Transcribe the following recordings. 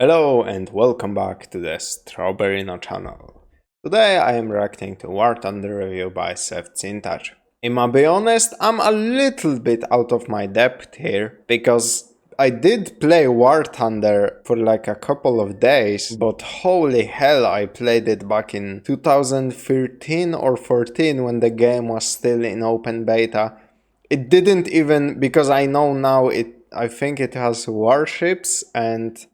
Hello and welcome back to the Strawberin0 channel. Today I am reacting to Warthunder review by SsethTzeentach. I'ma be honest, I'm a little bit out of my depth here, because I did play Warthunder for like a couple of days, but holy hell, I played it back in 2013 or 14 when the game was still in open beta. It didn't even, because I know now I think it has warships and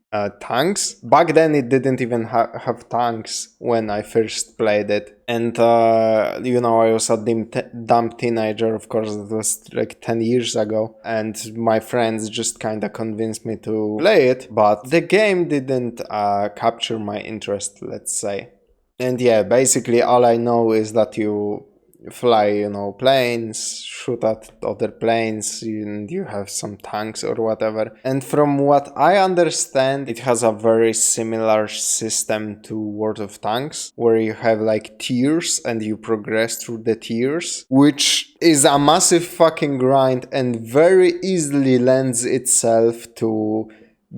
tanks. Back then it didn't even have tanks when I first played it. And I was a dumb teenager, of course, that was like 10 years ago. And my friends just kinda convinced me to play it. But the game didn't capture my interest, let's say. And yeah, basically all I know is that you fly, planes, shoot at other planes, and you have some tanks or whatever. And from what I understand, it has a very similar system to World of Tanks, where you have like tiers and you progress through the tiers, which is a massive fucking grind and very easily lends itself to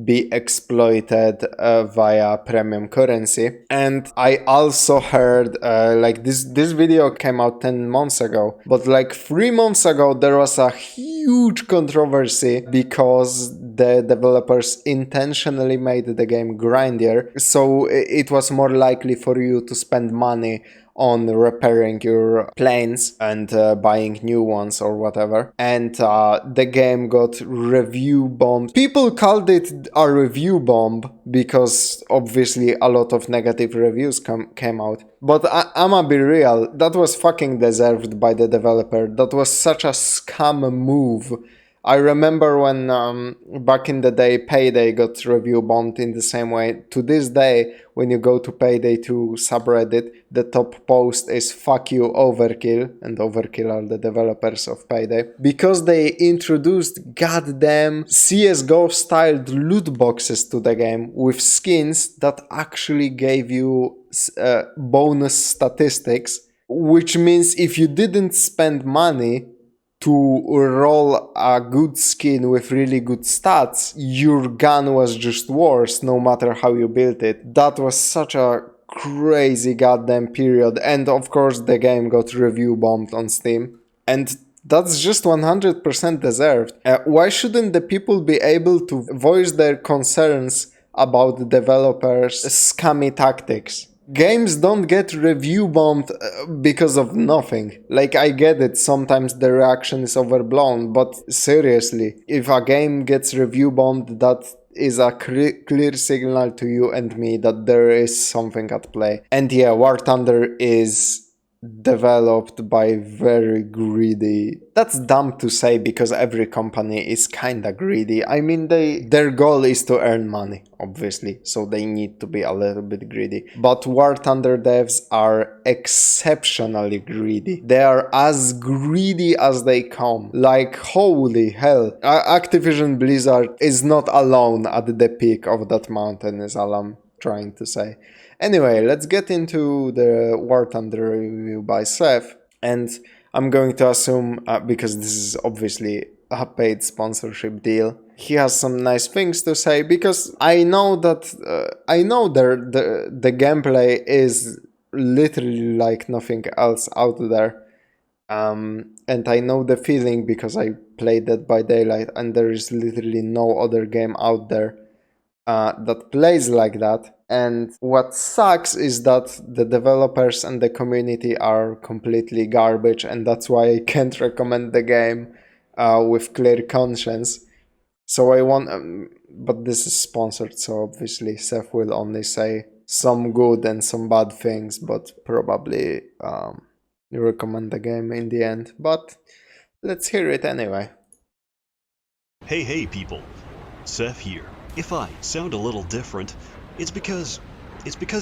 be exploited via premium currency. And I also heard like this video came out 10 months ago, but like 3 months ago there was a huge controversy because the developers intentionally made the game grindier, so it was more likely for you to spend money on repairing your planes and buying new ones or whatever. And the game got review bombed. People called it a review bomb because obviously a lot of negative reviews came out. But I'ma be real, that was fucking deserved by the developer. That was such a scam move. I remember when back in the day Payday got review bombed in the same way. To this day, when you go to Payday 2 subreddit, the top post is "fuck you Overkill," and Overkill are the developers of Payday, because they introduced goddamn CSGO styled loot boxes to the game with skins that actually gave you bonus statistics, which means if you didn't spend money to roll a good skin with really good stats, your gun was just worse no matter how you built it. That was such a crazy goddamn period, and of course the game got review bombed on Steam, and that's just 100% deserved. Why shouldn't the people be able to voice their concerns about the developers' scammy tactics? Games don't get review bombed because of nothing. Like, I get it, sometimes the reaction is overblown, but seriously, if a game gets review bombed, that is a clear signal to you and me that there is something at play. And yeah, Warthunder is developed by very greedy. That's dumb to say because every company is kinda greedy. I mean, their goal is to earn money, obviously, so they need to be a little bit greedy. But Warthunder devs are exceptionally greedy. They are as greedy as they come. Like, holy hell. Activision Blizzard is not alone at the peak of that mountain, is all I'm trying to say. Anyway, let's get into the Warthunder review by Seth, and I'm going to assume, because this is obviously a paid sponsorship deal, he has some nice things to say, because I know that the gameplay is literally like nothing else out there, and I know the feeling because I played Dead by Daylight, and there is literally no other game out there that plays like that. And what sucks is that the developers and the community are completely garbage, and that's why I can't recommend the game with clear conscience. So I want, but this is sponsored, so obviously Seth will only say some good and some bad things, but probably recommend the game in the end. But let's hear it anyway. Hey people, Seth here. If I sound a little different, it's because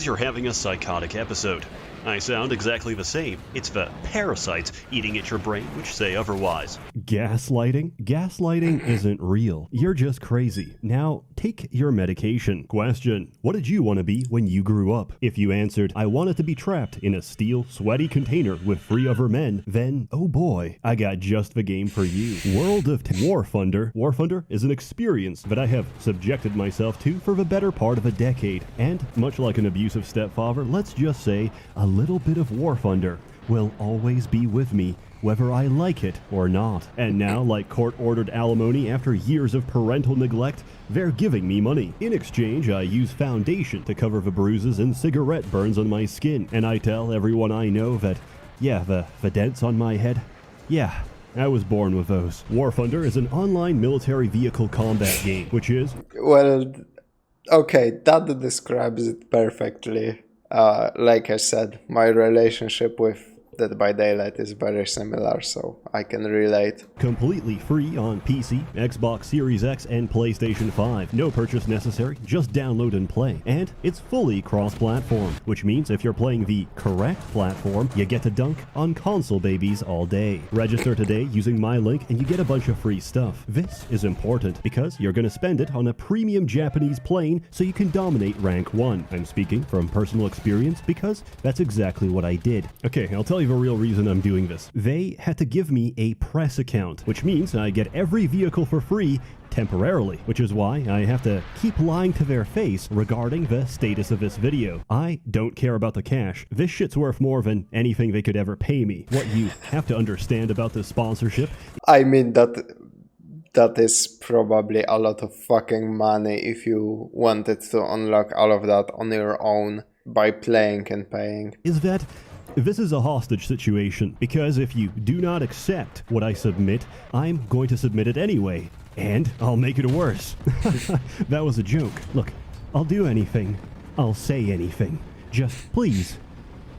you're having a psychotic episode. I sound exactly the same. It's the parasites eating at your brain which say otherwise. Gaslighting? Gaslighting isn't real. You're just crazy. Now, take your medication. Question: what did you want to be when you grew up? If you answered, I wanted to be trapped in a steel, sweaty container with 3 other men, then, oh boy, I got just the game for you. World of Warthunder. Warthunder is an experience that I have subjected myself to for the better part of a decade. And, much like an abusive stepfather, let's just say, a little bit of Warthunder will always be with me, whether I like it or not. And now, like court-ordered alimony after years of parental neglect, they're giving me money. In exchange, I use foundation to cover the bruises and cigarette burns on my skin, and I tell everyone I know that, yeah, the dents on my head, yeah, I was born with those. Warthunder is an online military vehicle combat game, which is... Well, okay, that describes it perfectly. Like I said, my relationship with Dead by Daylight is very similar, so I can relate. Completely free on PC, Xbox Series X, and PlayStation 5. No purchase necessary, just download and play. And it's fully cross-platform, which means if you're playing the correct platform, you get to dunk on console babies all day. Register today using my link and you get a bunch of free stuff. This is important because you're gonna spend it on a premium Japanese plane so you can dominate rank 1. I'm speaking from personal experience because that's exactly what I did. Okay, I'll tell you the real reason I'm doing this. They had to give me a press account, which means I get every vehicle for free temporarily, which is why I have to keep lying to their face regarding the status of this video. I don't care about the cash. This shit's worth more than anything they could ever pay me. What you have to understand about this sponsorship... I mean, that is probably a lot of fucking money if you wanted to unlock all of that on your own by playing and paying. ...is that this is a hostage situation, because if you do not accept what I submit, I'm going to submit it anyway, and I'll make it worse. That was a joke. Look, I'll do anything. I'll say anything. Just please,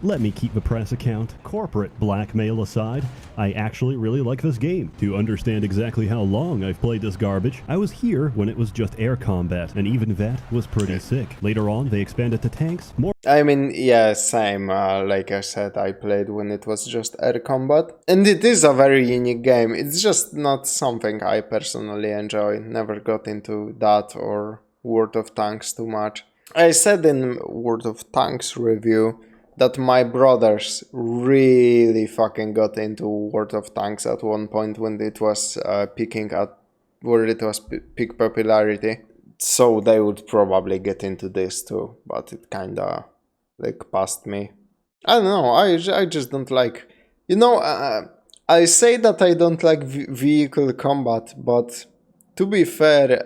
let me keep the press account. Corporate blackmail aside, I actually really like this game. To understand exactly how long I've played this garbage, I was here when it was just air combat, and even that was pretty sick. Later on, they expanded to tanks, more... I mean, yeah, same. Like I said, I played when it was just air combat. And it is a very unique game. It's just not something I personally enjoy. Never got into that or World of Tanks too much. I said in World of Tanks review that my brothers really fucking got into World of Tanks at one point when it was peaking popularity. So they would probably get into this too, but it kinda like passed me. I don't know, I just don't like, you know, I say that I don't like vehicle combat, but to be fair,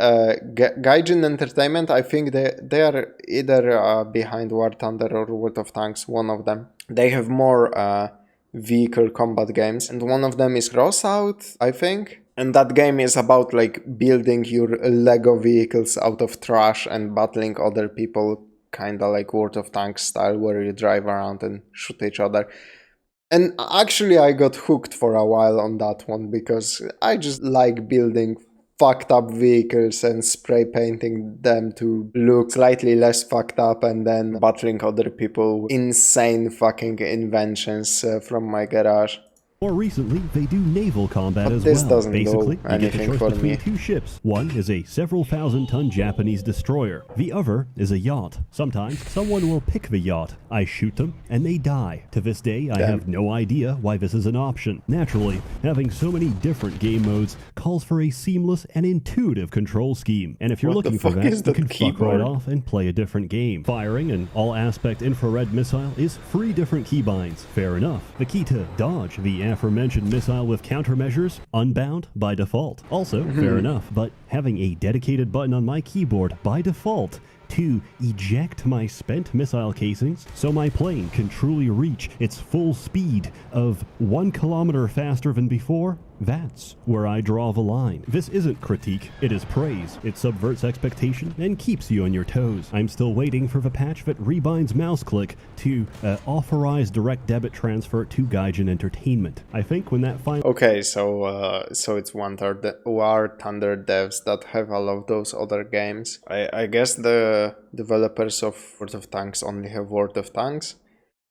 Gaijin Entertainment, I think they are either behind Warthunder or World of Tanks, one of them. They have more vehicle combat games, and one of them is Crossout, I think. And that game is about like building your Lego vehicles out of trash and battling other people, kinda like World of Tanks style, where you drive around and shoot each other. And actually I got hooked for a while on that one, because I just like building fucked up vehicles and spray painting them to look slightly less fucked up, and then battling other people with insane fucking inventions from my garage. More recently, they do naval combat as this well. doesn't Basically, do you get the anything choice for between me. 2 ships. One is a several thousand-ton Japanese destroyer. The other is a yacht. Sometimes someone will pick the yacht. I shoot them, and they die. To this day, I have no idea why this is an option. Naturally, having so many different game modes calls for a seamless and intuitive control scheme. And if you're looking for that, you can fuck right off and play a different game. Firing an all-aspect infrared missile is 3 different keybinds. Fair enough. The key to dodge the aforementioned missile with countermeasures, unbound by default. Also, fair enough, but having a dedicated button on my keyboard by default to eject my spent missile casings so my plane can truly reach its full speed of 1 kilometer faster than before, that's where I draw the line. This isn't critique, it is praise. It subverts expectation and keeps you on your toes. I'm still waiting for the patch that rebinds mouse click to authorize direct debit transfer to Gaijin Entertainment. I think when that final... Okay, so it's Warthunder devs that have all of those other games. I guess the developers of World of Tanks only have World of Tanks.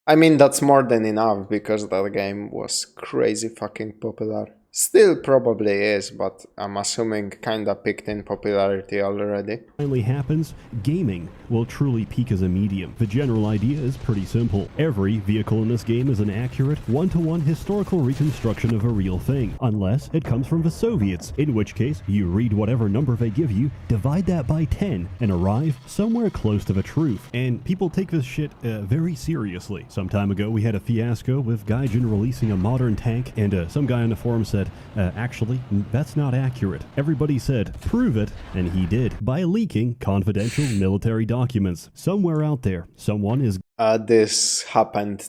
I mean, that's more than enough, because that game was crazy fucking popular. Still probably is, but I'm assuming kinda picked in popularity already. Finally happens, gaming will truly peak as a medium. The general idea is pretty simple. Every vehicle in this game is an accurate, one-to-one historical reconstruction of a real thing, unless it comes from the Soviets, in which case you read whatever number they give you, divide that by 10, and arrive somewhere close to the truth. And people take this shit very seriously. Some time ago we had a fiasco with Gaijin releasing a modern tank, and some guy on the forum said, actually, that's not accurate. Everybody said, prove it, and he did, by leaking confidential military documents. Somewhere out there, someone is... This happened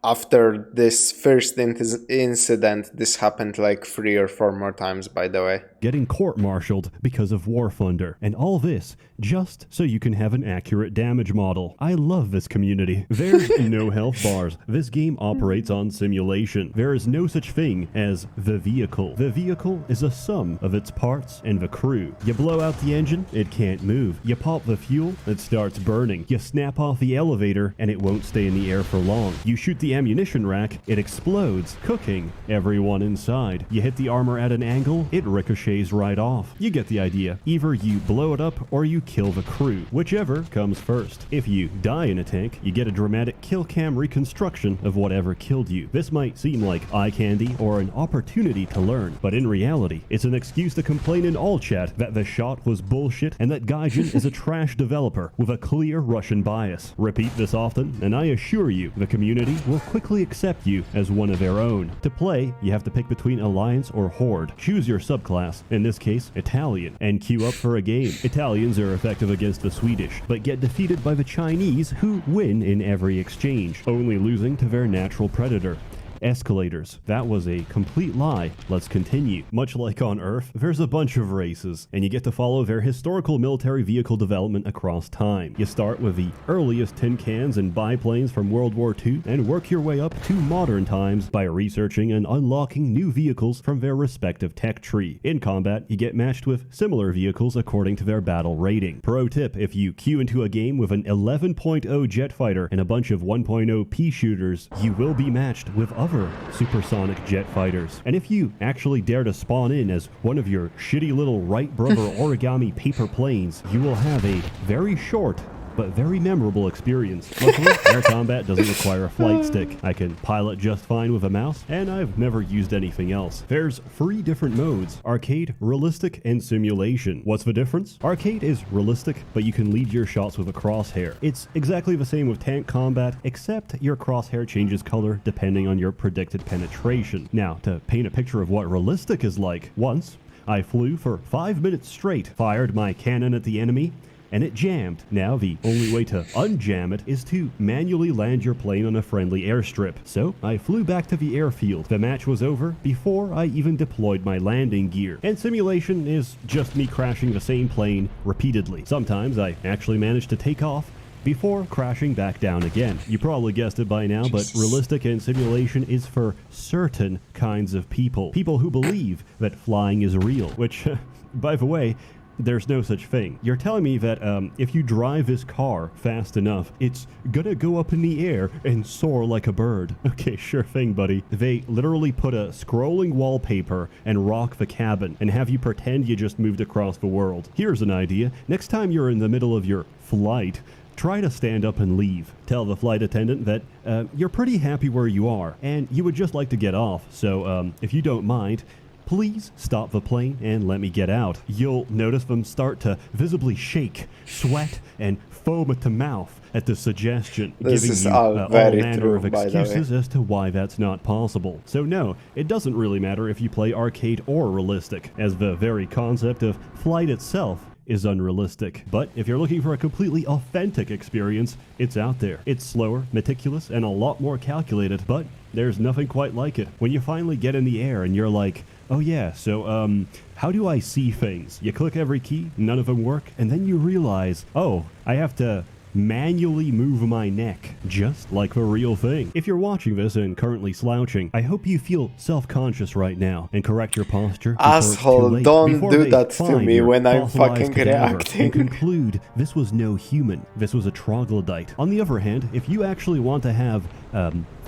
after this first incident. This happened like 3 or 4 more times, by the way. Getting court-martialed because of Warthunder, and all this just so you can have an accurate damage model. I love this community. There's no health bars. This game operates on simulation. There is no such thing as the vehicle. The vehicle is a sum of its parts and the crew. You blow out the engine, it can't move. You pop the fuel, it starts burning. You snap off the elevator, and it won't stay in the air for long. You shoot the ammunition rack, it explodes, cooking everyone inside. You hit the armor at an angle, it ricochets right off. You get the idea. Either you blow it up or you kill the crew, whichever comes first. If you die in a tank, you get a dramatic kill cam reconstruction of whatever killed you. This might seem like eye candy or an opportunity to learn, but in reality, it's an excuse to complain in all chat that the shot was bullshit and that Gaijin is a trash developer with a clear Russian bias. Repeat this often, and I assure you, the community will quickly accept you as one of their own. To play, you have to pick between Alliance or Horde. Choose your subclass, in this case, Italian, and queue up for a game. Italians are effective against the Swedish, but get defeated by the Chinese, who win in every exchange, only losing to their natural predator. Escalators. That was a complete lie. Let's continue. Much like on Earth, there's a bunch of races, and you get to follow their historical military vehicle development across time. You start with the earliest tin cans and biplanes from World War II, and work your way up to modern times by researching and unlocking new vehicles from their respective tech tree. In combat, you get matched with similar vehicles according to their battle rating. Pro tip, if you queue into a game with an 11.0 jet fighter and a bunch of 1.0 pea shooters, you will be matched with other supersonic jet fighters. And if you actually dare to spawn in as one of your shitty little Wright brother origami paper planes, you will have a very short but very memorable experience. Luckily, air combat doesn't require a flight stick. I can pilot just fine with a mouse, and I've never used anything else. There's 3 different modes: arcade, realistic, and simulation. What's the difference? Arcade is realistic, but you can lead your shots with a crosshair. It's exactly the same with tank combat, except your crosshair changes color depending on your predicted penetration. Now, to paint a picture of what realistic is like, once I flew for 5 minutes straight, fired my cannon at the enemy, and it jammed. Now the only way to unjam it is to manually land your plane on a friendly airstrip. So I flew back to the airfield. The match was over before I even deployed my landing gear. And simulation is just me crashing the same plane repeatedly. Sometimes I actually manage to take off before crashing back down again. You probably guessed it by now, but realistic and simulation is for certain kinds of people. People who believe that flying is real, which, by the way, there's no such thing. You're telling me that if you drive this car fast enough, it's gonna go up in the air and soar like a bird. Okay, sure thing, buddy. They literally put a scrolling wallpaper and rock the cabin and have you pretend you just moved across the world. Here's an idea. Next time you're in the middle of your flight, try to stand up and leave. Tell the flight attendant that you're pretty happy where you are and you would just like to get off. So if you don't mind, please stop the plane and let me get out. You'll notice them start to visibly shake, sweat, and foam at the mouth at the suggestion, giving you all manner of excuses as to why that's not possible. So no, it doesn't really matter if you play arcade or realistic, as the very concept of flight itself is unrealistic. But if you're looking for a completely authentic experience, it's out there. It's slower, meticulous, and a lot more calculated, but there's nothing quite like it. When you finally get in the air and you're like, oh yeah, so how do I see things? You click every key, none of them work, and then you realize, oh, I have to manually move my neck, just like the real thing. If you're watching this and currently slouching, I hope you feel self-conscious right now and correct your posture. Asshole, don't do that to me when I'm fucking reacting. And conclude this was no human, this was a troglodyte. On the other hand, if you actually want to have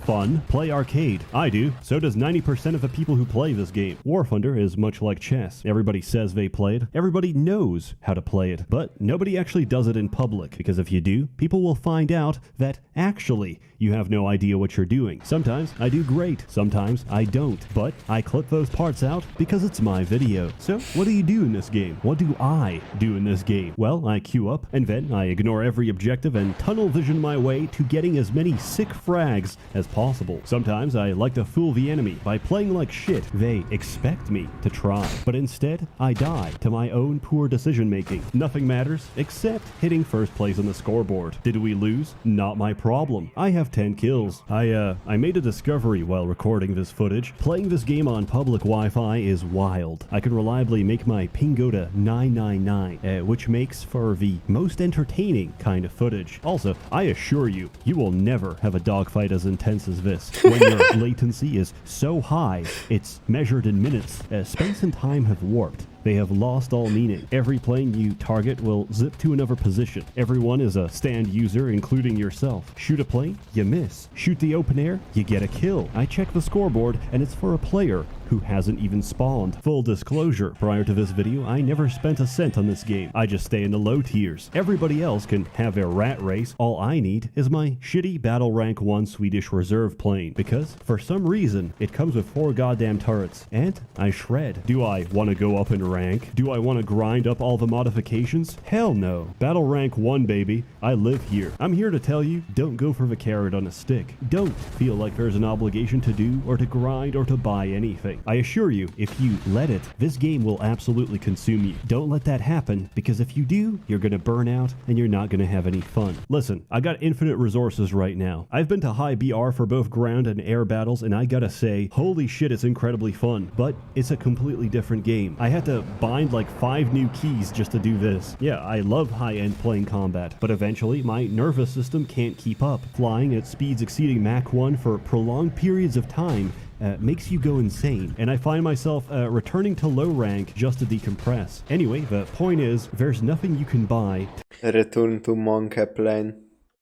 Fun. Play arcade. I do. So does 90% of the people who play this game. Warthunder is much like chess. Everybody says they play it. Everybody knows how to play it. But nobody actually does it in public, because if you do, people will find out that actually you have no idea what you're doing. Sometimes I do great. Sometimes I don't. But I clip those parts out because it's my video. So what do you do in this game? What do I do in this game? Well, I queue up, and then I ignore every objective and tunnel vision my way to getting as many sick frags as possible. Sometimes I like to fool the enemy by playing like shit they expect me to try. But instead, I die to my own poor decision making. Nothing matters except hitting first place on the scoreboard. Did we lose? Not my problem. I have 10 kills. I made a discovery while recording this footage. Playing this game on public Wi-Fi is wild. I can reliably make my ping go to 999, which makes for the most entertaining kind of footage. Also, I assure you, you will never have a dogfight as intense as this. When your latency is so high, it's measured in minutes. Space and time have warped. They have lost all meaning. Every plane you target will zip to another position. Everyone is a stand user, including yourself. Shoot a plane, you miss. Shoot the open air, you get a kill. I check the scoreboard, and it's for a player who hasn't even spawned. Full disclosure, prior to this video, I never spent a cent on this game. I just stay in the low tiers. Everybody else can have their rat race. All I need is my shitty battle rank 1 Swedish reserve plane, because for some reason, it comes with 4 goddamn turrets, and I shred. Do I want to go up in rank? Do I want to grind up all the modifications? Hell no. Battle rank 1, baby. I live here. I'm here to tell you, don't go for the carrot on a stick. Don't feel like there's an obligation to do or to grind or to buy anything. I assure you, if you let it, this game will absolutely consume you. Don't let that happen, because if you do, you're gonna burn out and you're not gonna have any fun. Listen, I got infinite resources right now. I've been to high BR for both ground and air battles, and I gotta say, holy shit, it's incredibly fun, but it's a completely different game. I had to bind like 5 new keys just to do this. Yeah, I love high-end plane combat, but eventually my nervous system can't keep up. Flying at speeds exceeding Mach 1 for prolonged periods of time makes you go insane, and I find myself returning to low rank just to decompress. Anyway, the point is, there's nothing you can buy Return to Monkey Plane.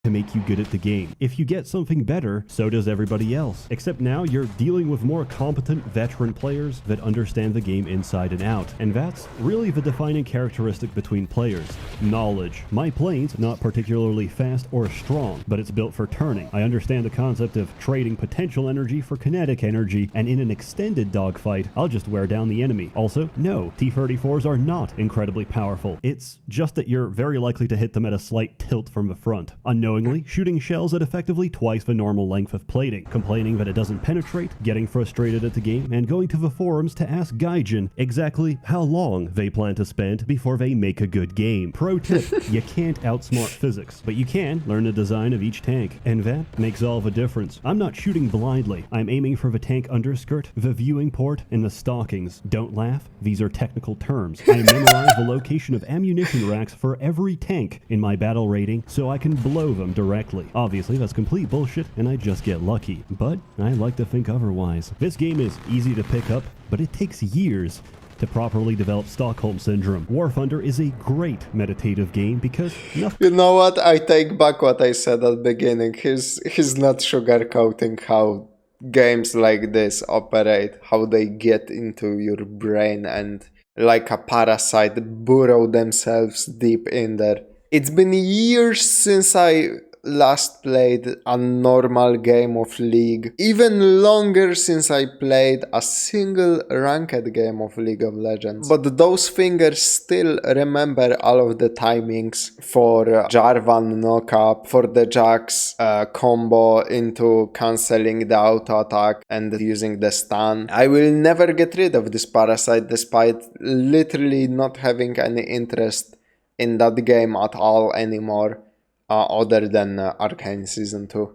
to make you good at the game. If you get something better, so does everybody else. Except now you're dealing with more competent veteran players that understand the game inside and out. And that's really the defining characteristic between players. Knowledge. My plane's not particularly fast or strong, but it's built for turning. I understand the concept of trading potential energy for kinetic energy, and in an extended dogfight, I'll just wear down the enemy. Also, no, T-34s are not incredibly powerful. It's just that you're very likely to hit them at a slight tilt from the front. Unknowingly, shooting shells at effectively twice the normal length of plating, complaining that it doesn't penetrate, getting frustrated at the game, and going to the forums to ask Gaijin exactly how long they plan to spend before they make a good game. Pro tip, you can't outsmart physics, but you can learn the design of each tank, and that makes all the difference. I'm not shooting blindly. I'm aiming for the tank underskirt, the viewing port, and the stockings. Don't laugh, these are technical terms. I memorize the location of ammunition racks for every tank in my battle rating so I can blow them directly. Obviously, that's complete bullshit, and I just get lucky. But I like to think otherwise. This game is easy to pick up, but it takes years to properly develop Stockholm Syndrome. Warthunder is a great meditative game because nothing... You know what? I take back what I said at the beginning. He's not sugarcoating how games like this operate, how they get into your brain and like a parasite burrow themselves deep in there. It's been years since I last played a normal game of League. Even longer since I played a single ranked game of League of Legends. But those fingers still remember all of the timings for Jarvan knockup, for the Jax combo into cancelling the auto attack and using the stun. I will never get rid of this parasite despite literally not having any interest in that game at all anymore. Other than Arcane Season 2.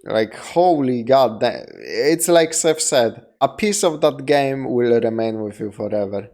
Like, holy god, it's like Seth said, a piece of that game will remain with you forever.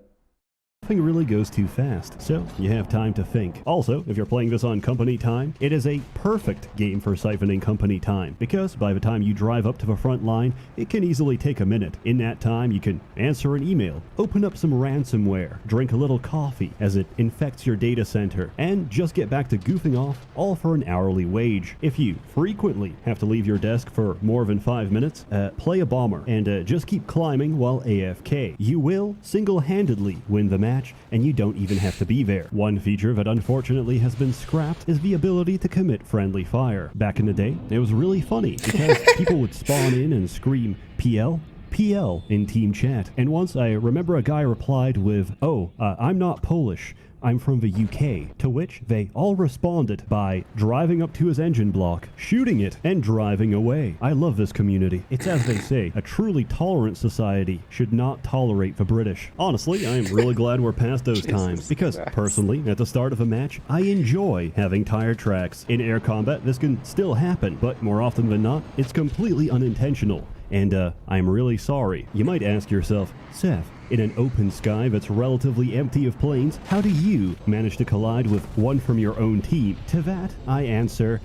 Nothing really goes too fast, so you have time to think. Also, if you're playing this on company time, it is a perfect game for siphoning company time, because by the time you drive up to the front line, it can easily take a minute. In that time, you can answer an email, open up some ransomware, drink a little coffee as it infects your data center, and just get back to goofing off, all for an hourly wage. If you frequently have to leave your desk for more than 5 minutes, play a bomber, and just keep climbing while AFK. You will single-handedly win the match, and you don't even have to be there. One feature that unfortunately has been scrapped is the ability to commit friendly fire. Back in the day, it was really funny because people would spawn in and scream PL, PL in team chat. And once I remember a guy replied with, I'm not Polish, I'm from the UK, to which they all responded by driving up to his engine block, shooting it, and driving away. I love this community. It's as they say, a truly tolerant society should not tolerate the British. Honestly, I am really glad we're past those times, because personally, at the start of a match, I enjoy having tire tracks. In air combat, this can still happen, but more often than not, it's completely unintentional. And I'm really sorry. You might ask yourself, Seth, in an open sky that's relatively empty of planes, how do you manage to collide with one from your own team? To that, I answer,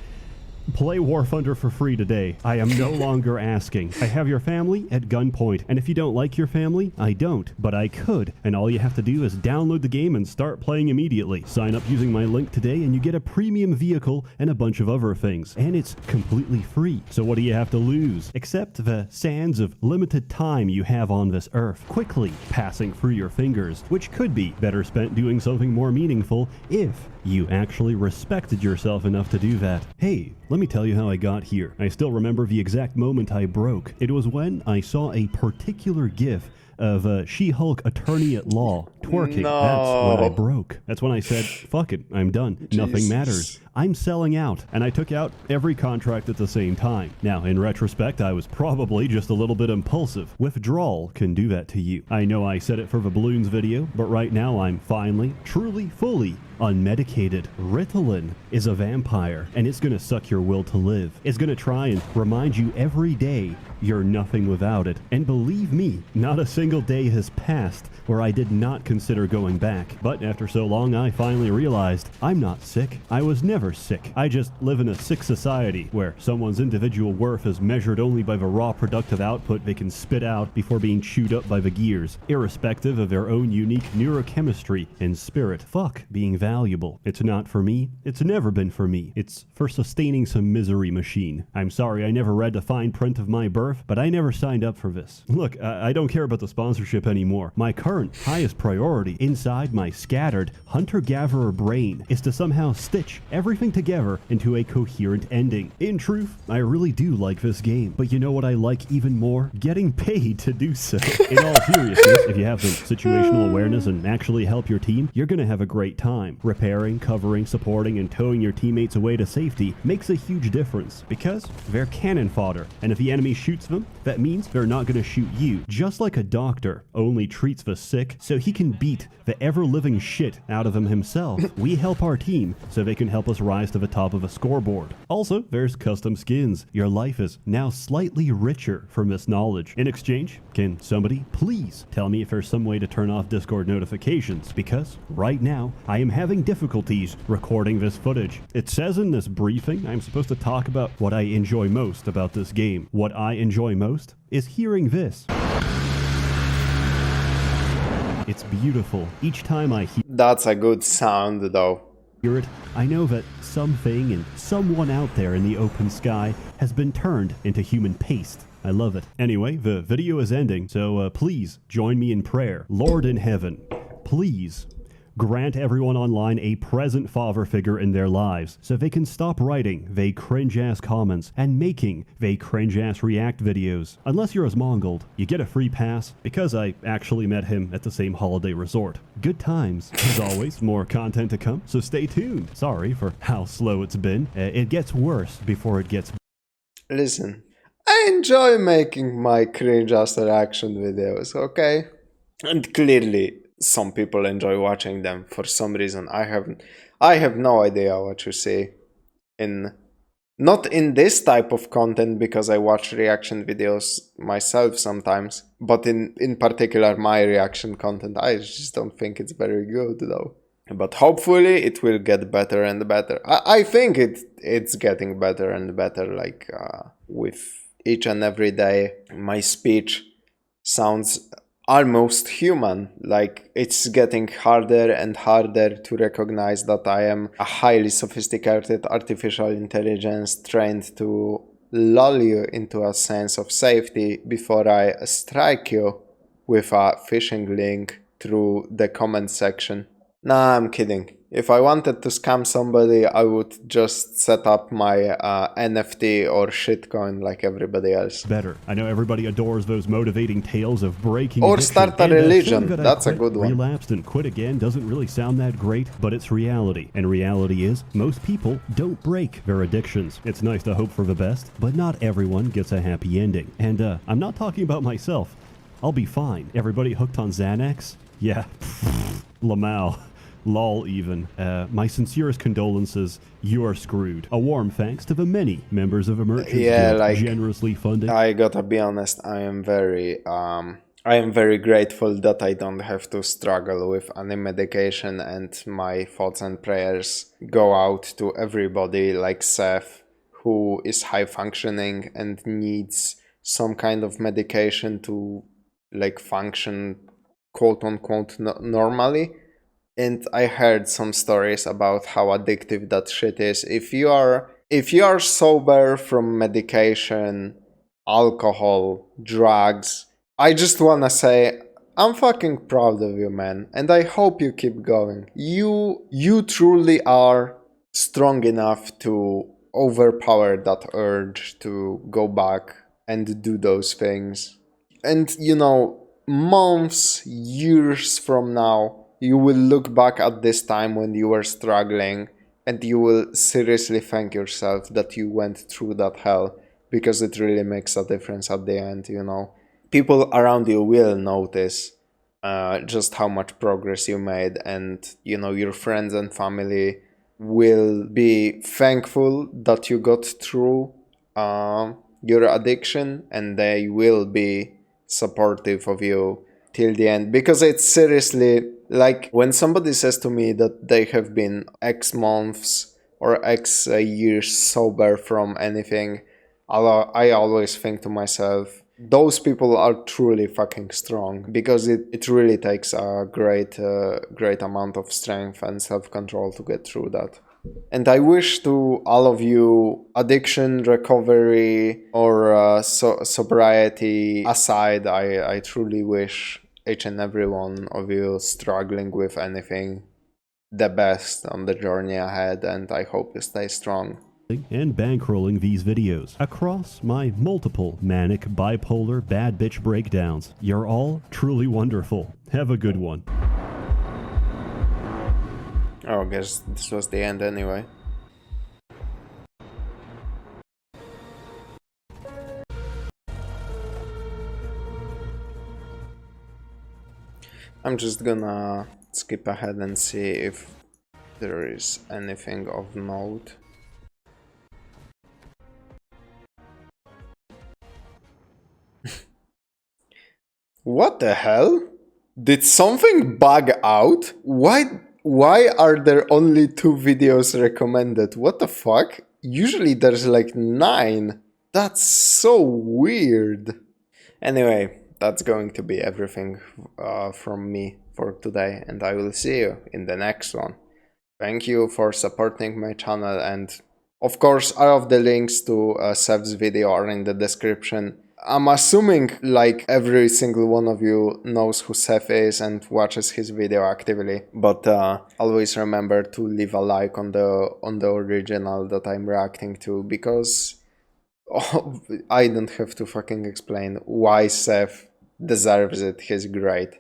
play Warthunder for free today. I am no longer asking. I have your family at gunpoint, and if you don't like your family, I don't. But I could, and all you have to do is download the game and start playing immediately. Sign up using my link today, and you get a premium vehicle and a bunch of other things. And it's completely free. So what do you have to lose? Except the sands of limited time you have on this earth, quickly passing through your fingers, which could be better spent doing something more meaningful if you actually respected yourself enough to do that. Hey, let me tell you how I got here. I still remember the exact moment I broke. It was when I saw a particular GIF of She-Hulk attorney at law twerking. No. That's when I broke. That's when I said, fuck it, I'm done. Nothing Jesus. matters. I'm selling out. And I took out every contract at the same time. Now, in retrospect, I was probably just a little bit impulsive. Withdrawal can do that to you. I know I said it for the balloons video, but right now I'm finally, truly, fully unmedicated. Ritalin is a vampire, and it's gonna suck your will to live. It's gonna try and remind you every day you're nothing without it. And believe me, not a single day has passed where I did not consider going back. But after so long, I finally realized I'm not sick. I was never sick. I just live in a sick society where someone's individual worth is measured only by the raw productive output they can spit out before being chewed up by the gears, irrespective of their own unique neurochemistry and spirit. Fuck being valuable. It's not for me. It's never been for me. It's for sustaining some misery machine. I'm sorry I never read the fine print of my birth, but I never signed up for this. Look, I don't care about the sponsorship anymore. My current highest priority inside my scattered hunter-gatherer brain is to somehow stitch everything together into a coherent ending. In truth, I really do like this game, but you know what I like even more? Getting paid to do so. In all seriousness, if you have some situational awareness and actually help your team, you're gonna have a great time. Repairing, covering, supporting, and towing your teammates away to safety makes a huge difference because they're cannon fodder, and if the enemy shoots them, that means they're not gonna shoot you. Just like a doctor only treats the sick so he can beat the ever-living shit out of them himself, we help our team so they can help us rise to the top of a scoreboard. Also, there's custom skins. Your life is now slightly richer from this knowledge. In exchange, can somebody please tell me if there's some way to turn off Discord notifications? Because right now, I am having difficulties recording this footage. It says in this briefing I'm supposed to talk about what I enjoy most about this game. What I enjoy most is hearing this. It's beautiful. Each time I That's a good sound, though. hear it, I know that something and someone out there in the open sky has been turned into human paste. I love it. Anyway, the video is ending, so please join me in prayer. Lord in heaven, please grant everyone online a present father figure in their lives so they can stop writing they cringe-ass comments and making they cringe-ass react videos. Unless you're Asmongold, you get a free pass because I actually met him at the same holiday resort. Good times. As always, more content to come, so stay tuned. Sorry for how slow it's been. It gets worse before it gets Listen, I enjoy making my cringe after action videos, okay? And clearly, some people enjoy watching them for some reason. I have no idea what you see in Not in this type of content, because I watch reaction videos myself sometimes, but in particular my reaction content, I just don't think it's very good though. But hopefully it will get better and better. I think it's getting better and better, like with each and every day my speech sounds almost human. Like, it's getting harder and harder to recognize that I am a highly sophisticated artificial intelligence trained to lull you into a sense of safety before I strike you with a phishing link through the comment section. Nah, I'm kidding. If I wanted to scam somebody, I would just set up my NFT or shitcoin like everybody else. Better. I know everybody adores those motivating tales of breaking Or addiction. start a And, religion. saying that That's I a good one. relapsed and quit again doesn't really sound that great, but it's reality. And reality is, most people don't break their addictions. It's nice to hope for the best, but not everyone gets a happy ending. And I'm not talking about myself. I'll be fine. Everybody hooked on Xanax? Yeah. Lamau. Lol even. My sincerest condolences. You are screwed. A warm thanks to the many members of Emergence Guild generously funding. I gotta be honest, I am very grateful that I don't have to struggle with any medication, and my thoughts and prayers go out to everybody like Seth, who is high functioning and needs some kind of medication to like function quote unquote normally. And I heard some stories about how addictive that shit is. If you are sober from medication, alcohol, drugs, I just wanna say I'm fucking proud of you, man, and I hope you keep going. You truly are strong enough to overpower that urge to go back and do those things. And you know, months, years from now, you will look back at this time when you were struggling and you will seriously thank yourself that you went through that hell, because it really makes a difference at the end, you know. People around you will notice just how much progress you made, and you know, your friends and family will be thankful that you got through your addiction, and they will be supportive of you till the end, because it's seriously like when somebody says to me that they have been X months or X years sober from anything, I always think to myself, those people are truly fucking strong, because it really takes a great amount of strength and self-control to get through that. And I wish to all of you, addiction, recovery, or sobriety aside, I truly wish each and every one of you struggling with anything the best on the journey ahead, and I hope you stay strong. And bankrolling these videos across my multiple manic, bipolar, bad bitch breakdowns. You're all truly wonderful. Have a good one. Oh, I guess this was the end anyway. I'm just gonna skip ahead and see if there is anything of note. What the hell? Did something bug out? Why are there only 2 videos recommended? What the fuck? Usually there's like 9. That's so weird. Anyway, that's going to be everything from me for today, and I will see you in the next one. Thank you for supporting my channel, and of course all of the links to Seth's video are in the description. I'm assuming like every single one of you knows who Seth is and watches his video actively, but always remember to leave a like on the original that I'm reacting to, because I don't have to fucking explain why Seth deserves it. He's great.